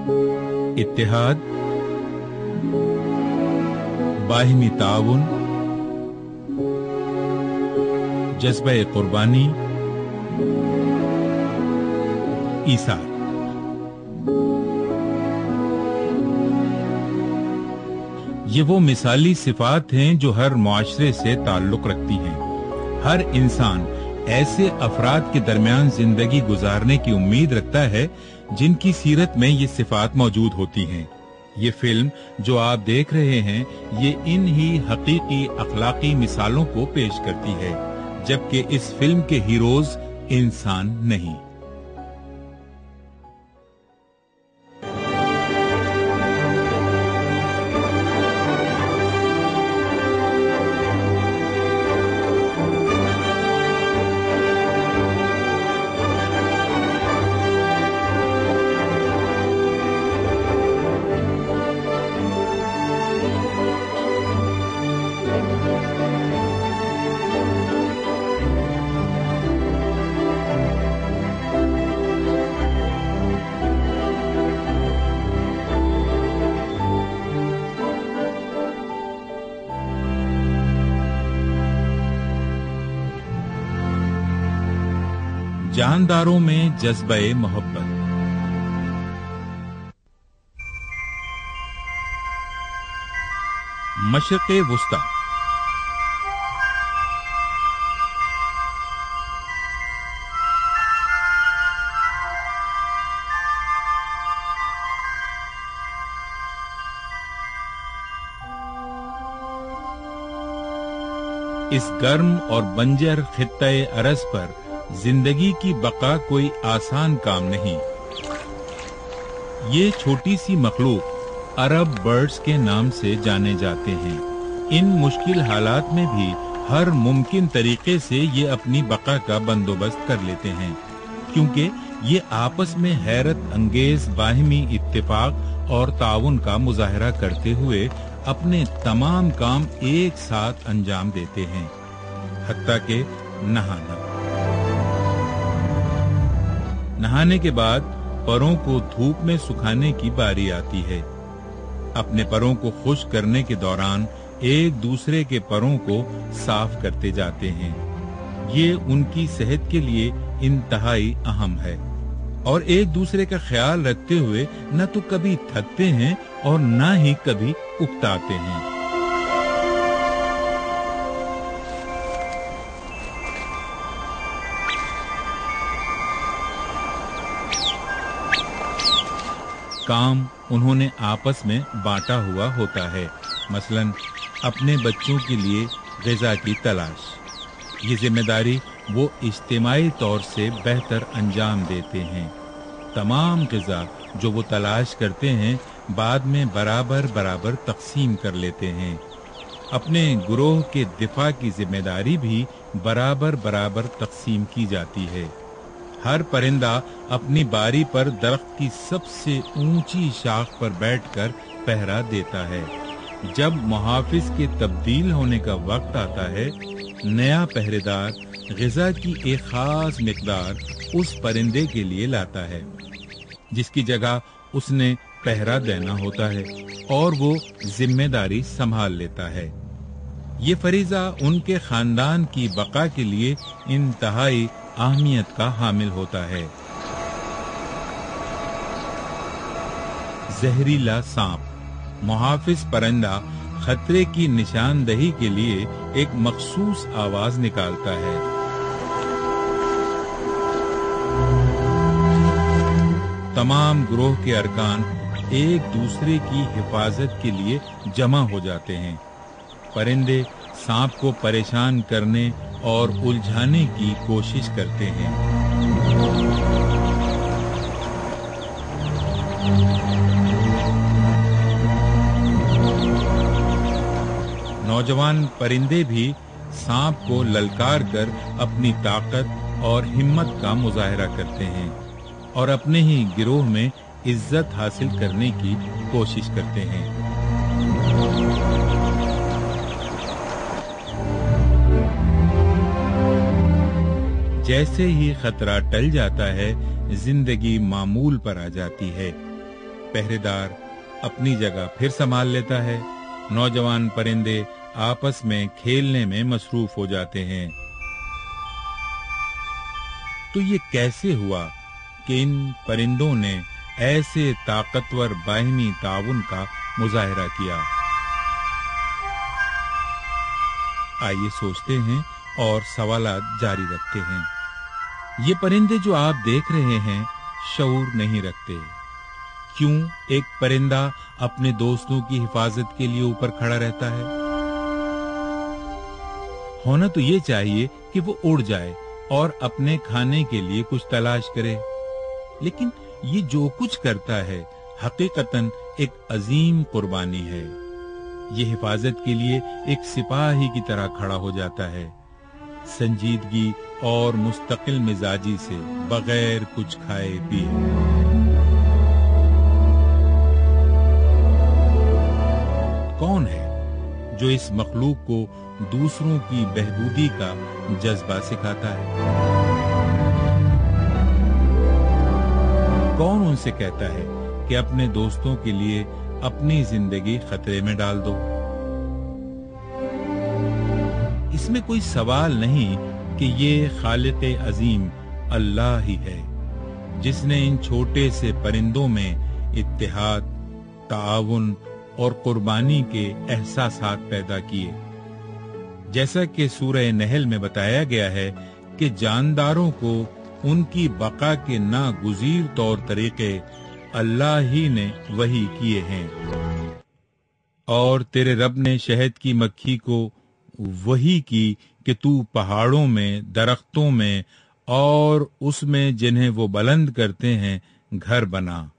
इत्तेहाद, बाहिमी ताउन, जज्बे कुर्बानी, ईसार। ये वो मिसाली सिफात हैं जो हर मुआशरे से ताल्लुक रखती हैं। हर इंसान ऐसे अफराद के दरमियान जिंदगी गुजारने की उम्मीद रखता है जिनकी सीरत में ये सिफात मौजूद होती हैं। ये फिल्म जो आप देख रहे हैं ये इन ही हकीकी अखलाकी मिसालों को पेश करती है, जबकि इस फिल्म के हीरोज इंसान नहीं। जानदारों में जज्बे मोहब्बत। मशरिक़े वुस्ता। इस गर्म और बंजर खित्ते अरज पर जिंदगी की बका कोई आसान काम नहीं। ये छोटी सी मखलूक अरब बर्ड्स के नाम से जाने जाते हैं। इन मुश्किल हालात में भी हर मुमकिन तरीके से ये अपनी बका का बंदोबस्त कर लेते हैं, क्योंकि ये आपस में हैरत अंगेज बाहिमी इत्तेफाक और ताउन का मुजाहरा करते हुए अपने तमाम काम एक साथ अंजाम देते हैं, हत्ता के नहाना। नहाने के बाद परों को धूप में सुखाने की बारी आती है। अपने परों को खुश्क करने के दौरान एक दूसरे के परों को साफ करते जाते हैं। ये उनकी सेहत के लिए इंतहाई अहम है और एक दूसरे का ख्याल रखते हुए न तो कभी थकते हैं और न ही कभी उकताते हैं। काम उन्होंने आपस में बांटा हुआ होता है, मसलन अपने बच्चों के लिए ग़िज़ा की तलाश। ये जिम्मेदारी वो इज्तिमाई तौर से बेहतर अंजाम देते हैं। तमाम ग़िज़ा जो वो तलाश करते हैं बाद में बराबर बराबर तकसीम कर लेते हैं। अपने गुरोह के दिफा की जिम्मेदारी भी बराबर बराबर तकसीम की जाती है। हर परिंदा अपनी बारी पर दरख्त की सबसे ऊंची शाख पर बैठकर पहरा देता है। जब मुहाफिज के तब्दील होने का वक्त आता है, नया पहरेदार ग़िज़ा की एक खास मिक़दार उस परिंदे के लिए लाता है जिसकी जगह उसने पहरा देना होता है और वो जिम्मेदारी संभाल लेता है। ये फरीज़ा उनके खानदान की बका के लिए इंतहाई अहमियत का हामिल होता है। जहरीला सांप। मुहाफिज परिंदा खतरे की निशानदही के लिए एक मखसूस आवाज निकालता है। तमाम ग्रोह के अरकान एक दूसरे की हिफाजत के लिए जमा हो जाते हैं। परिंदे सांप को परेशान करने और उलझाने की कोशिश करते हैं। नौजवान परिंदे भी सांप को ललकार कर अपनी ताकत और हिम्मत का मुजाहरा करते हैं और अपने ही गिरोह में इज्जत हासिल करने की कोशिश करते हैं। जैसे ही खतरा टल जाता है, जिंदगी मामूल पर आ जाती है। पहरेदार अपनी जगह फिर संभाल लेता है। नौजवान परिंदे आपस में खेलने में मसरूफ हो जाते हैं। तो ये कैसे हुआ कि इन परिंदों ने ऐसे ताकतवर बाहिमी ताउन का मुजाहिरा किया? आइए सोचते हैं और सवालात जारी रखते हैं। ये परिंदे जो आप देख रहे हैं शऊर नहीं रखते। क्यों एक परिंदा अपने दोस्तों की हिफाजत के लिए ऊपर खड़ा रहता है? होना तो ये चाहिए कि वो उड़ जाए और अपने खाने के लिए कुछ तलाश करे, लेकिन ये जो कुछ करता है हकीकतन एक अजीम कुर्बानी है। ये हिफाजत के लिए एक सिपाही की तरह खड़ा हो जाता है, संजीदगी और मुस्तकिल मिजाजी से, बगैर कुछ खाए पिए। कौन है जो इस मखलूक को दूसरों की बहबूदी का जज्बा सिखाता है? कौन उनसे कहता है कि अपने दोस्तों के लिए अपनी जिंदगी खतरे में डाल दो? इसमें कोई सवाल नहीं कि ये खालिक अजीम अल्लाह ही है जिसने इन छोटे से परिंदों में इत्तेहाद, ताउन और कुर्बानी के एहसासात पैदा किए। जैसा कि सूरह नहल में बताया गया है कि जानदारों को उनकी बका के नागुज़ीर तौर तरीके अल्लाह ही ने वही किए हैं। और तेरे रब ने शहद की मक्खी को वही की कि तू पहाड़ों में, दरख्तों में और उसमें जिन्हें वो बुलंद करते हैं घर बना।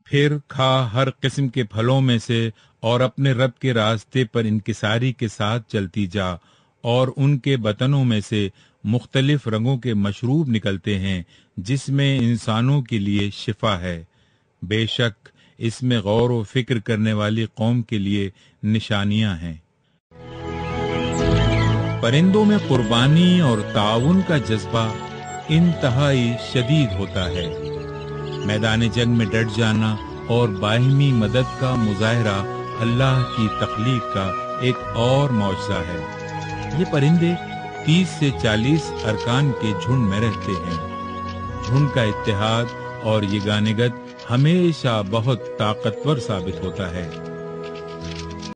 फिर खा हर किस्म के फलों में से और अपने रब के रास्ते पर इंकिसारी के साथ चलती जा, और उनके बतनों में से मुख्तलिफ रंगों के मशरूब निकलते हैं जिसमें इंसानों के लिए शिफा है। बेशक इसमें गौर व फिक्र करने वाली कौम के लिए निशानियां हैं। परिंदों में कुर्बानी और ताउन का जज्बा इंतहाई शदीद होता है। मैदान जंग में डट जाना और बाहिमी मदद का मुजाहिरा अल्लाह की तख्लीक का एक और मौजज़ा है। ये परिंदे 30 से 40 अरकान के झुंड में रहते हैं। झुंड का इत्तेहाद और ये गानेगत हमेशा बहुत ताकतवर साबित होता है।